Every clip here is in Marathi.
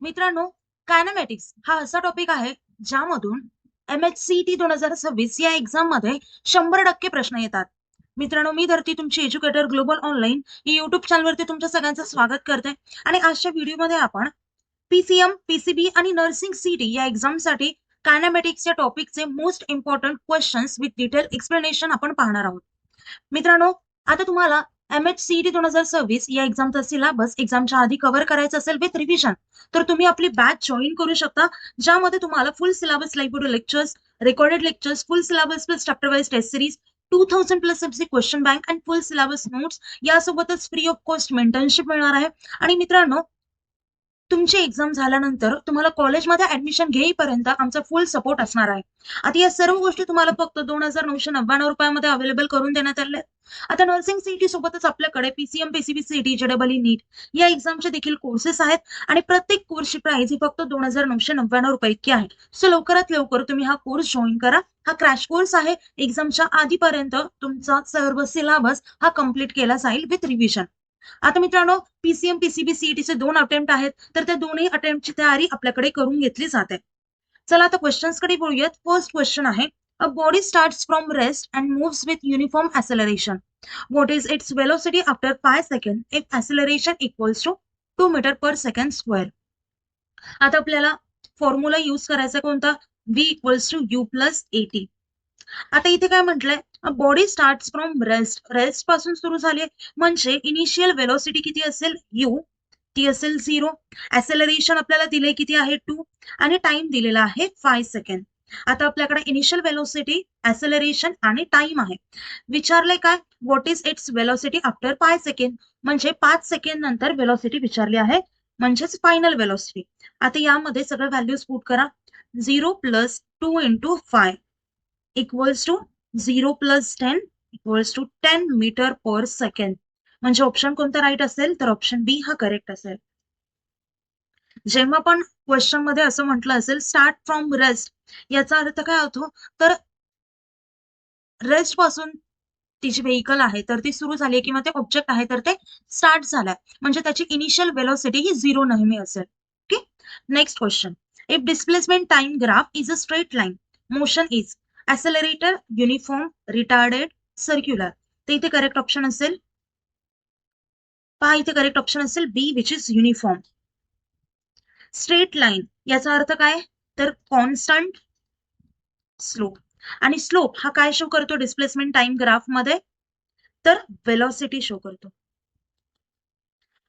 मित्रांनो, कायनेमॅटिक्स हा असा टॉपिक आहे ज्यामधून MHCET 2026 या एक्झाम मध्ये 100% प्रश्न येतात. मित्रांनो, मी धरती तुमची एज्युकेटर ग्लोबल ऑनलाईन या युट्यूब चॅनलवरती तुमच्या सगळ्यांचं स्वागत करते. आणि आजच्या व्हिडिओमध्ये आपण PCM, PCB आणि नर्सिंग सीटी या एक्झामसाठी कायनेमॅटिक्स या टॉपिकचे most important questions with detail explanation आपण पाहणार आहोत. मित्रांनो, आता तुम्हाला MHCET 2026 या एक्झामचा सिलेबस एक्झामच्या आधी कव्हर करायचा असेल विथ रिव्हिजन, तर तुम्ही आपली बॅच जॉईन करू शकता, ज्यामध्ये तुम्हाला full syllabus live video lectures, recorded lectures, full syllabus plus chapter wise test series, 2000 plus MC question bank and full syllabus notes यासोबतच फ्री ऑफ कॉस्ट मेंटरशिप मिळणार आहे. आणि मित्रांनो, तुमची एक्झाम झाल्यानंतर तुम्हाला कॉलेजमध्ये ऍडमिशन घेईपर्यंत आमचा फुल सपोर्ट असणार आहे. आता या सर्व गोष्टी तुम्हाला फक्त 2999 रुपयामध्ये अवेलेबल करून देण्यात आल्या. आता नर्सिंग सीईटी सोबतच आपल्याकडे PCM, PCB सीईटी, JEE नीट या एक्झामचे देखील कोर्सेस आहेत आणि प्रत्येक कोर्सची प्राइस ही फक्त 2999 रुपये इतकी आहे. सो लवकरात लवकर तुम्ही हा कोर्स जॉईन करा. हा क्रॅश कोर्स आहे. एक्झामच्या आधीपर्यंत तुमचा सर्व सिलेबस हा कम्प्लीट केला जाईल विथ रिव्हिजन. आता मित्रांनो, PCM, PCB सीईटीचे 2 अटेम्प्ट आहेत, तर त्या दोन्ही अटेम्प्टची तयारी आपल्याकडे करून घेतली जाते. चला आता क्वेश्चन्स कडे बोलूयात. फर्स्ट क्वेश्चन आहे, a body starts from rest and moves with uniform acceleration. What is its velocity after 5 second if acceleration equals to 2 metre per second square. आता आपल्याला फॉर्म्युला यूज करायचा कोणता? V equals to U plus AT. आता इथे काय म्हटलंय, body starts from rest, rest पासून सुरू झाली म्हणजे इनिशियल वेलोसिटी किती असेल? U, ती असेल 0. ऍसेलरेशन आपल्याला दिले किती आहे? 2 आणि टाइम दिलेला आहे 5 सेकंड. आता आपल्याकडे इनिशियल वेलोसिटी, ऍसेलरेशन आणि टाइम आहे. विचारले काय? What is its velocity after 5 second, म्हणजे 5 सेकंड नंतर वेलोसिटी विचारली आहे, म्हणजेच फायनल वेलोसिटी. आता यामध्ये सगळे व्हॅल्यूज पुट करा. 0 plus 2 into 5 equals to 0 plus 10 equals to 10 metre per second. म्हणजे ऑप्शन कोणता राईट असेल? तर ऑप्शन बी हा करेक्ट असेल. जेव्हा पण क्वेश्चन मध्ये असं म्हटलं असेल स्टार्ट फ्रॉम रेस्ट, याचा अर्थ काय होतो? तर रेस्ट पासून ती जी व्हेकल आहे तर ती सुरू झाली किंवा ते ऑब्जेक्ट आहे तर ते स्टार्ट झालाय, म्हणजे त्याची इनिशियल वेलोसिटी ही 0 नेहमी असेल. Okay. Next question, if displacement time graph is a straight line, motion is accelerator, uniform, retarded, circular. तर इथे करेक्ट ऑप्शन असेल, पहा इथे करेक्ट ऑप्शन असेल B which is uniform. Straight line याचा अर्थ काय? तर कॉन्स्टंट स्लोप. आणि स्लोप हा काय शो करतो डिस्प्लेसमेंट टाइम ग्राफ मध्ये? तर वेलोसिटी शो करतो.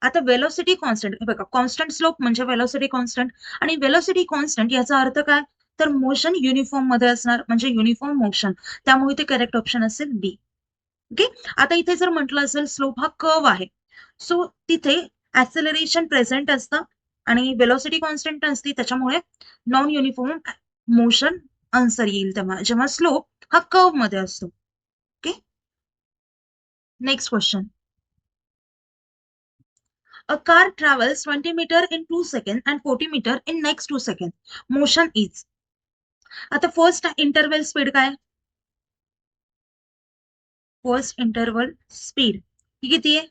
आता वेलोसिटी कॉन्स्टंट, बघा कॉन्स्टंट स्लोप म्हणजे वेलोसिटी कॉन्स्टंट, आणि वेलोसिटी कॉन्स्टंट याचा अर्थ काय? तर मोशन युनिफॉर्म मध्ये असणार, म्हणजे युनिफॉर्म मोशन. त्यामुळे ते करेक्ट ऑप्शन असेल बी. ओके. आता इथे जर म्हटलं असेल स्लोप हा कर्व आहे, सो तिथे ऍक्सेलरेशन प्रेझेंट असतं आणि वेलोसिटी कॉन्स्टंट असते, त्याच्यामुळे नॉन युनिफॉर्म मोशन आन्सर येईल तेव्हा जेव्हा स्लोप हा कर्व मध्ये असतो. Okay. Next question, a car travels 20 meter in 2 seconds and 40 meter in next 2 seconds. Motion is. आता फर्स्ट इंटरवल स्पीड काय? फर्स्ट इंटरवल स्पीड ही किती आहे?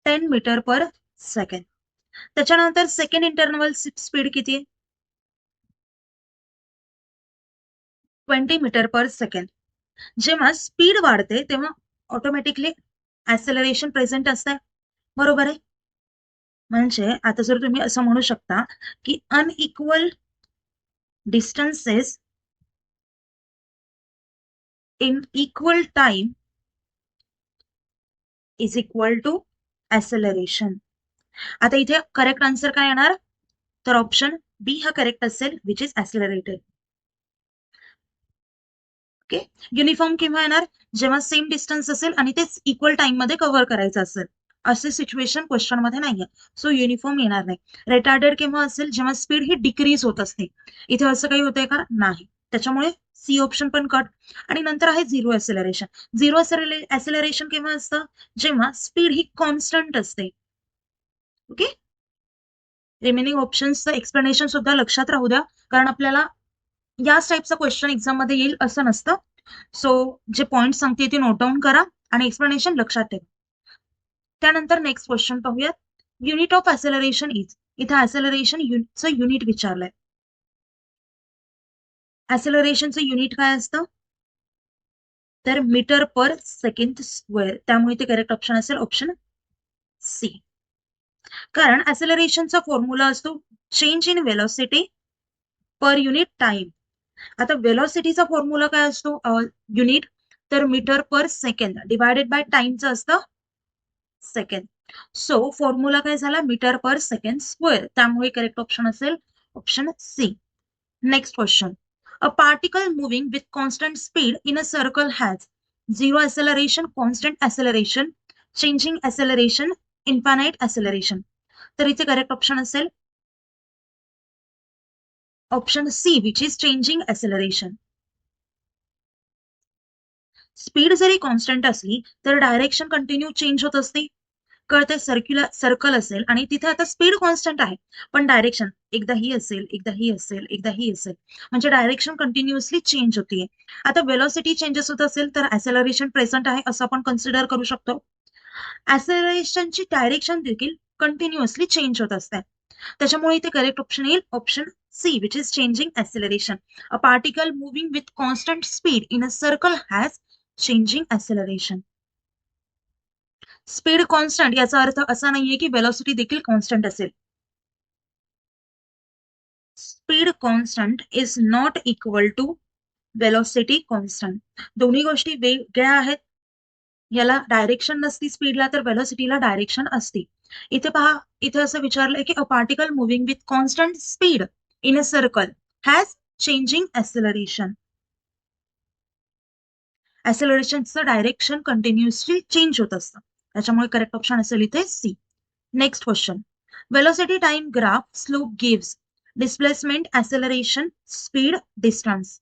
10 मीटर पर सेकंड. त्याच्यानंतर सेकंड इंटरवल स्पीड किती आहे? 20 मीटर पर सेकंड. जेव्हा स्पीड वाढते तेव्हा ऑटोमॅटिकली ऍसेलरेशन प्रेझेंट असते, बरोबर आहे? म्हणजे आता जर तुम्ही असं म्हणू शकता की unequal distances in equal time is equal to acceleration. आता इथे करेक्ट आन्सर काय येणार? तर ऑप्शन बी हा करेक्ट असेल, विच इज ऍसेलरेटेड. ओके. युनिफॉर्म केव्हा येणार? जेव्हा सेम डिस्टन्स असेल आणि तेच इक्वल टाइम मध्ये कव्हर करायचं असेल. असे सिच्युएशन क्वेश्चन मध्ये नाहीये, सो युनिफॉर्म येणार नाही. रिटार्डेड केव्हा असेल? जेव्हा स्पीड ही डिक्रीज होत असते. इथे असं काही होतंय का? नाही. त्याच्यामुळे सी ऑप्शन पण कट. आणि नंतर आहे झिरो ऍसेलरेशन. झिरो ऍसेलरेशन केव्हा असतं? जेव्हा स्पीड ही कॉन्स्टंट असते. ओके. रिमेनिंग ऑप्शन्सचं एक्सप्लेनेशन सुद्धा लक्षात राहू द्या, कारण आपल्याला याच टाईपचा क्वेश्चन एक्झाम मध्ये येईल असं नसतं. सो जे पॉइंट सांगते ते नोट डाऊन करा आणि एक्सप्लेनेशन लक्षात ठेवा. त्यानंतर नेक्स्ट क्वेश्चन पाहूयात. Unit of acceleration is. इथे ॲसेलरेशनचं युनिट विचारलंय. ॲसेलरेशनचं युनिट काय असतं? तर मीटर पर सेकंड स्क्वेअर. त्यामुळे ते करेक्ट ऑप्शन असेल ऑप्शन सी. कारण ॲसेलरेशनचा फॉर्म्युला असतो change in velocity per unit time. आता वेलॉसिटीचा फॉर्म्युला काय असतो युनिट? तर metre per second divided by टाइमचं असतं सेकंड. सो फॉर्म्युला काय झाला? Metre per second square. त्यामुळे करेक्ट ऑप्शन असेल option C. Next question. A particle moving with constant speed in a circle has zero acceleration, constant acceleration, changing acceleration, infinite acceleration. तर इथे करेक्ट ऑप्शन असेल option C which is changing acceleration. Speed जरी कॉन्स्टंट असली तर डायरेक्शन कंटिन्यू चेंज होत असते. कळते? सर्कल असेल आणि तिथे आता स्पीड कॉन्स्टंट आहे पण डायरेक्शन एकदा ही असेल, एकदा ही असेल, एकदा ही असेल, म्हणजे डायरेक्शन कंटिन्युअसली चेंज होतीये. आता वेलॉसिटी चेंजेस होत असेल तर ॲसेलरेशन प्रेझेंट आहे असं आपण कन्सिडर करू शकतो. ॲसेलरेशनची डायरेक्शन देखील कंटिन्युअसली चेंज होत असते. त्याच्यामुळे इथे करेक्ट ऑप्शन येईल option C which is changing acceleration. A particle moving with constant speed in a circle has changing acceleration. Speed constant याचा अर्थ असा नाहीये की वेलॉसिटी देखील कॉन्स्टंट असेल. Speed constant is not equal to velocity constant. दोन्ही गोष्टी वेगळ्या आहेत. याला डायरेक्शन नसती स्पीडला तर वेलॉसिटीला डायरेक्शन असते. इथे पहा, इथे असं विचारलंय की a particle moving with constant speed in a circle has changing acceleration. ॲसेलरेशनचं डायरेक्शन कंटिन्युअसली चेंज होत असतं. त्याच्यामुळे करेक्ट ऑप्शन असेल इथे C. Next question. Velocity time graph slope gives displacement, acceleration, speed, distance.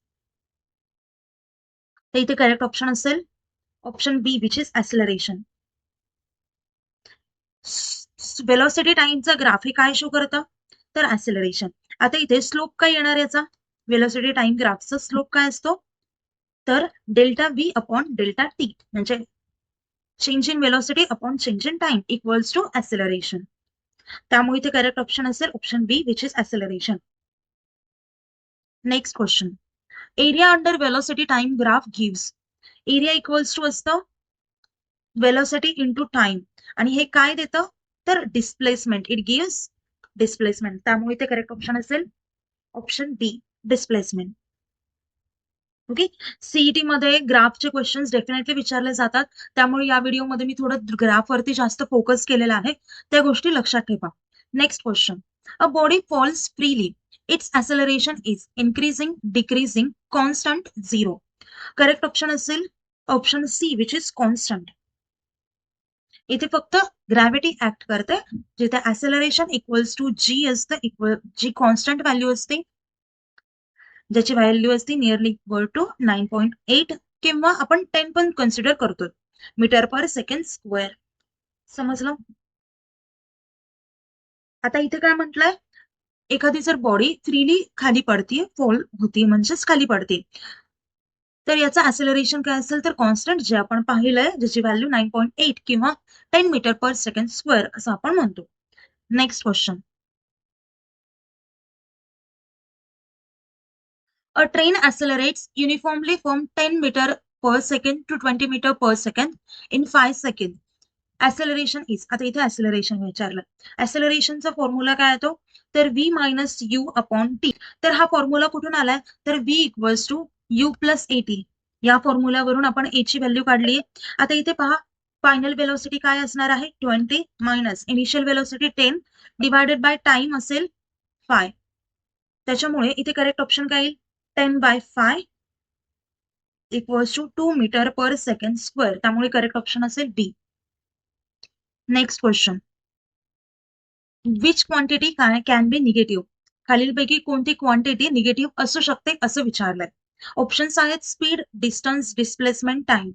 तर इथे करेक्ट ऑप्शन असेल option B which is acceleration. Velocity टाइमचा ग्राफ हे काय शो करतं? तर ॲसेलरेशन. आता इथे स्लोप काय येणार याचा? वेलोसिटी टाइम ग्राफचा स्लोप काय असतो? तर delta V upon delta T, म्हणजे change in velocity upon change in time equals to acceleration. त्यामुळे इथे करेक्ट ऑप्शन असेल option B which is acceleration. Next question. Area under velocity time graph gives. Area equals to असतं वेलोसिटी इंटू टाइम आणि हे काय देतं? तर डिस्प्लेसमेंट. It gives displacement. त्यामुळे ते करेक्ट ऑप्शन असेल ऑप्शन बी डिस्प्लेसमेंट. ओके. सीईटी मध्ये ग्राफचे क्वेश्चन्स डेफिनेटली विचारले जातात. त्यामुळे या व्हिडिओमध्ये मी थोडं ग्राफवरती जास्त फोकस केलेला आहे. त्या गोष्टी लक्षात ठेवा. Next question. A body falls freely. Its acceleration is increasing, decreasing, constant, zero. Correct option असेल option C which is constant. इथे फक्त ग्रॅव्हिटी ऍक्ट करते, जिथे ॲसेलरेशन इक्वल्स टू जी असतं, जी कॉन्स्टंट व्हॅल्यू असते, ज्याची व्हॅल्यू असते नियरली इक्वल टू 9.8 किंवा आपण 10 पण कन्सिडर करतो मीटर पर सेकंड स्क्वेअर. समजलं? आता इथे काय म्हटलंय? एखादी जर बॉडी फ्रीली खाली पडतीये, फॉल होती म्हणजेच खाली पडते, तर याचं ॲसेलरेशन काय असेल? तर कॉन्स्टंट, जे आपण पाहिलंय, ज्याची व्हॅल्यू 9.8 किंवा 10 मीटर पर सेकंड स्क्वेअर असं आपण म्हणतो. Next question. A train accelerates uniformly from 10 meter per second to 20 meter per second in 5 seconds. Acceleration is. आता इथे ॲसेलरेशन विचारलं. ॲसेलरेशनचा फॉर्म्युला काय येतो? तर v minus u upon t. तर हा फॉर्म्युला कुठून आलाय? तर v equals to u plus a t. या फॉर्म्युल्यावरून आपण ए ची व्हॅल्यू काढली. आता इथे पहा, फायनल वेलोसिटी काय असणार आहे? 20 minus initial velocity 10 divided by time असेल 5. त्याच्यामुळे इथे करेक्ट ऑप्शन काय येईल? 10/5 equals to 2 metre per second square. त्यामुळे करेक्ट ऑप्शन असेल B. Next question. Which quantity can be negative. खालीलपैकी कोणती क्वांटिटी निगेटिव्ह असू शकते असं विचारलंय. ऑप्शन्स आहेत स्पीड, डिस्टन्स, डिस्प्लेसमेंट, टाइम.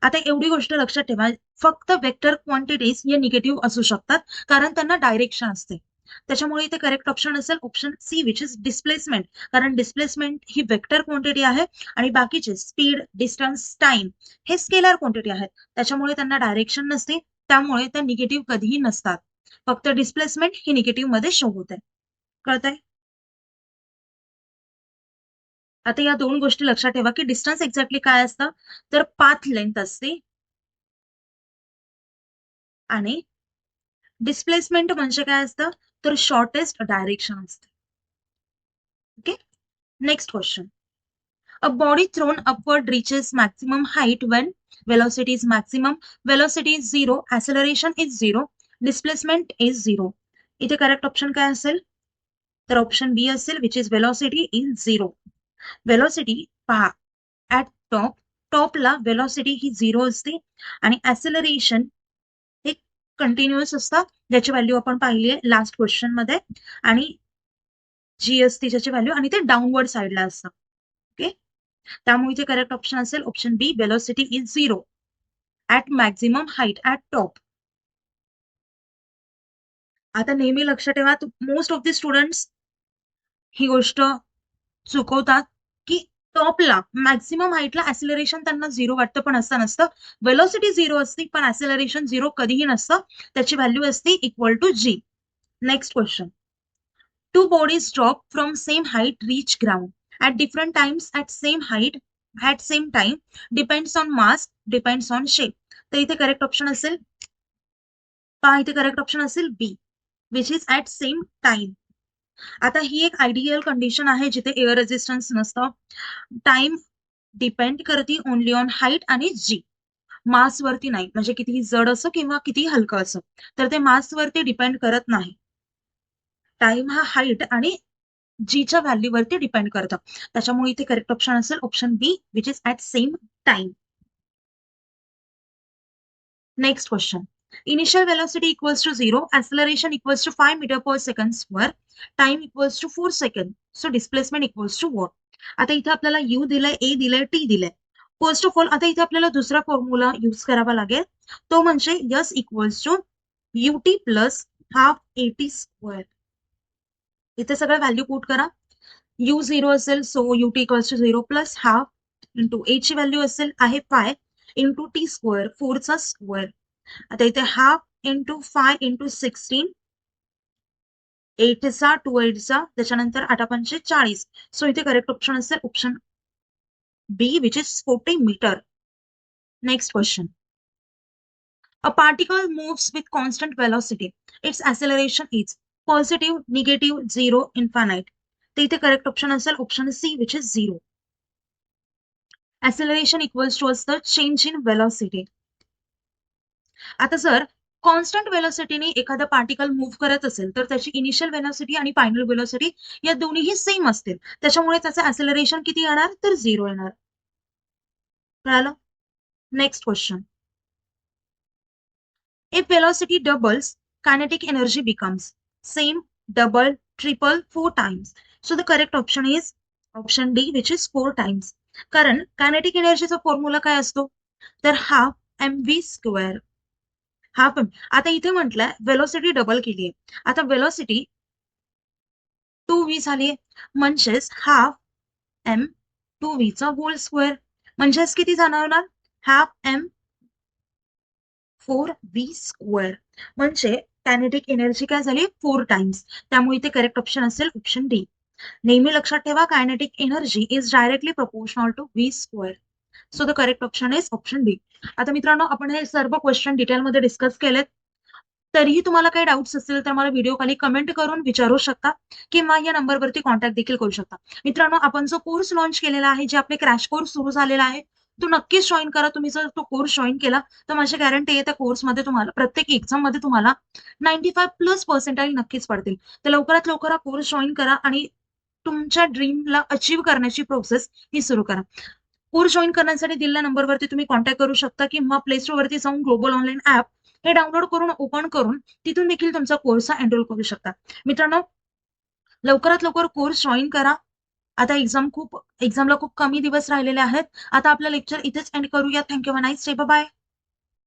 आता एवढी गोष्ट लक्षात ठेवा, फक्त वेक्टर क्वांटिटीज या निगेटिव्ह असू शकतात कारण त्यांना डायरेक्शन असते. त्याच्यामुळे इथे करेक्ट ऑप्शन असेल option C which is displacement. कारण डिस्प्लेसमेंट ही वेक्टर क्वांटिटी आहे आणि बाकीचे स्पीड, डिस्टन्स, टाइम हे स्केलर क्वांटिटी आहेत. त्याच्यामुळे त्यांना डायरेक्शन नसते, त्यामुळे त्या निगेटिव्ह कधीही नसतात. फक्त डिस्प्लेसमेंट ही निगेटिव्ह मध्ये शो होत आहे. कळतंय? आता या दोन गोष्टी लक्षात ठेवा की डिस्टन्स एक्झॅक्टली काय असतं, तर पाथ लेंथ असते आणि डिस्प्लेसमेंट म्हणजे काय असतं, तर शॉर्टेस्ट डायरेक्शन असते. Okay, next question. A body thrown upward reaches maximum height when velocity is maximum, velocity is zero, acceleration is zero, displacement is zero. इथे करेक्ट ऑप्शन काय असेल, तर ऑप्शन बी असेल, which is velocity is zero. Velocity पहा, ऍट टॉपला वेलॉसिटी ही झिरो असते आणि ऍक्सेलरेशन हे कंटिन्युअस असतं, ज्याची व्हॅल्यू आपण पाहिली आहे लास्ट क्वेश्चन मध्ये, आणि जी असते ज्याची व्हॅल्यू, आणि ते डाऊनवर्ड साईडला असतं. ओके, त्यामुळे इथे करेक्ट ऑप्शन असेल option B, velocity is zero at maximum height at top. आता नेहमी लक्षात ठेवा, मोस्ट ऑफ द स्टुडंट्स ही गोष्ट चुकवतात की टॉपला मॅक्झिमम हाईटला ऍक्सिलरेशन त्यांना झिरो वाटतं, पण असं नसतं. वेलॉसिटी झिरो असते पण ऍक्सिलरेशन झिरो कधीही नसतं, त्याची व्हॅल्यू असते equal to g. Next question. Two bodies drop from same height reach ground at different times at same height at same time, depends on mass, depends on shape. तर इथे करेक्ट ऑप्शन असेल, पहा इथे करेक्ट ऑप्शन असेल B, which is at same time. आता ही एक आयडियल कंडिशन आहे जिथे एअर रेझिस्टन्स नसतं. टाइम डिपेंड करते ओनली ऑन हाईट आणि जी, मास वरती नाही. म्हणजे कितीही जड असो किंवा कितीही हलकं असो, तर ते मास वरती डिपेंड करत नाही. टाइम हा हाईट आणि जीच्या व्हॅल्यूवरती डिपेंड करतं. त्याच्यामुळे इथे करेक्ट ऑप्शन असेल option B, which is at same time. Next question. Initial velocity equals to 0, acceleration equals to 5 metre per second square, time equals to 4 second, so displacement equals to what. आता इथे आपल्याला यू दिलंय, ए दिलंय, टी दिलंय. फर्स्ट ऑफ ऑल आता इथे आपल्याला दुसरा फॉर्म्युला यूज करावा लागेल, तो म्हणजे S equals to U T plus half A T square. इथे सगळं व्हॅल्यू पुट करा. यू झिरो असेल, so U T equals to 0 plus half into A ची व्हॅल्यू असेल आहे 5 इंटू टी स्क्वेअर, 4चा स्क्वेअर. आता इथे हाफ इंटू 5 इंटू 16, 8चा 2 8चा, त्याच्यानंतर 8 5 40. सो इथे करेक्ट ऑप्शन असेल option B, which is 40 metre. Next question. A particle moves with constant velocity. Its acceleration is positive, negative, zero, infinite. तर इथे करेक्ट ऑप्शन असेल option C, which is 0. acceleration equals to असतं चेंज इन वेलॉसिटी. आता जर कॉन्स्टंट वेलॉसिटीने एखादा पार्टिकल मूव्ह करत असेल तर त्याची इनिशियल वेलॉसिटी आणि फायनल वेलॉसिटी या दोन्हीही सेम असतील, त्याच्यामुळे त्याचं ऍक्सेलरेशन किती येणार, तर 0 येणार. कळालं? Next question. If velocity doubles, kinetic energy becomes same, double, triple, 4 times. So the correct option is option D, which is 4 times. कारण कायनेटिक एनर्जीचा फॉर्म्युला काय असतो, तर half m v square. Half m. आता इथे म्हटलंय वेलॉसिटी डबल केली आहे, आता वेलॉसिटी 2v झाली, म्हणजेच हाफ एम 2v चा होल स्क्वेअर, म्हणजेच किती जाणार, हाफ एम 4v स्क्वेअर. म्हणजे कायनेटिक एनर्जी काय झाली, 4 टाइम्स. त्यामुळे इथे करेक्ट ऑप्शन असेल ऑप्शन डी. नेहमी लक्षात ठेवा, kinetic energy is directly proportional to v square. So the correct option is option D. आता मित्रांनो, आपण हे सर्व क्वेश्चन डिटेलमध्ये डिस्कस केलेत. तरीही तुम्हाला काही डाऊट्स असतील तर मला व्हिडिओ खाली कमेंट करून विचारू शकता किंवा या नंबरवरती कॉन्टॅक्ट देखील करू शकता. मित्रांनो, आपण जो कोर्स लॉन्च केलेला आहे, जे आपले क्रॅश कोर्स सुरू झालेला आहे, तो नक्कीच जॉईन करा. तुम्ही जर तो कोर्स जॉईन केला तर माझी गॅरंटी आहे त्या कोर्समध्ये तुम्हाला प्रत्येक एक्झाम मध्ये तुम्हाला 95+ नक्कीच पडतील. तर लवकरात लवकर हा कोर्स जॉईन करा आणि तुमच्या ड्रीमला अचीव्ह करण्याची प्रोसेस ही सुरू करा. कोर्स जॉईन करण्यासाठी दिलेल्या नंबरवरती तुम्ही कॉन्टॅक्ट करू शकता किंवा प्ले स्टोअरवरती जाऊन ग्लोबल ऑनलाईन ऍप हे डाउनलोड करून ओपन करून तिथून देखील तुमचा कोर्स एनरोल करू शकता. मित्रांनो, लवकरात लवकर कोर्स जॉईन करा. आता एक्झामला खूप कमी दिवस राहिलेले आहेत. आता आपलं लेक्चर इथेच एंड करूया. Thank you, nice day, bye.